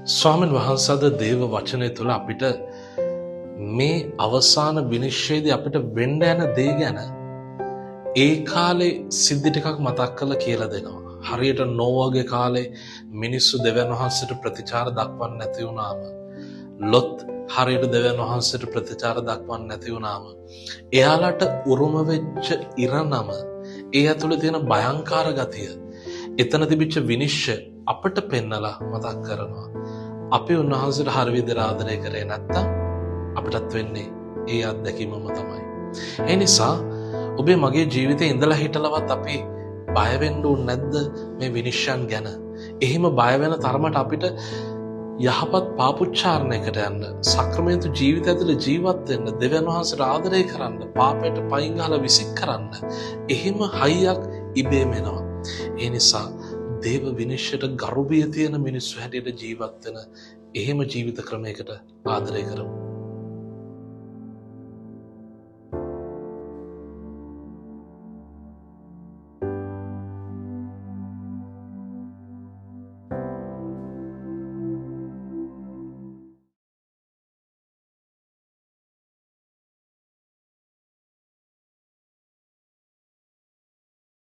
ස්වාමීන් වහන්සේද දේව වචනය තුළ අපිට මේ අවසාන විනිශ්චයේදී අපිට වෙන්න යන දේ ගැන ඒ කාලේ සිද්ධි ටිකක් මතක් කරලා කියලා දෙනවා. හරියට නෝවාගේ කාලේ මිනිස්සු දෙවියන් වහන්සේට ප්‍රතිචාර දක්වන්නේ නැති වුණාම, ලොත් හරියට දෙවියන් වහන්සේට ප්‍රතිචාර දක්වන්නේ නැති වුණාම, එයාලට උරුම වෙච්ච ඉරණම, ඒ ඇතුළේ තියෙන භයංකාර ගතිය, එතන තිබිච්ච විනිශ්චය අපට පෙන්නලා මතක් කරනවා. අපි උන්වහන්සේට හරිය විදිහට ආදරය කරේ නැත්තම් අපිටත් වෙන්නේ ඒ අත්දැකීමම තමයි. ඒ නිසා ඔබේ මගේ ජීවිතේ ඉඳලා හිටලවත් අපි බය වෙන්න ඕනේ නැද්ද මේ විනිශ්චයන් ගැන? එහෙම බය වෙන තරමට අපිට යහපත් පාපුච්චාරණයකට යන්න, සක්‍රමේන්තු ජීවිතය ඇතුළේ ජීවත් වෙන්න, දෙවියන් වහන්සේට ආදරය කරන්න, පාපයට පයින් ගහලා විසික් කරන්න, එහෙම හයියක් ඉබේම එනවා. ඒ නිසා දේව විනිශ්චයට ගරුබිය තියෙන මිනිස්සු හැටියට ජීවත් වෙන එහෙම ජීවිත ක්‍රමයකට ආදරය කරමු.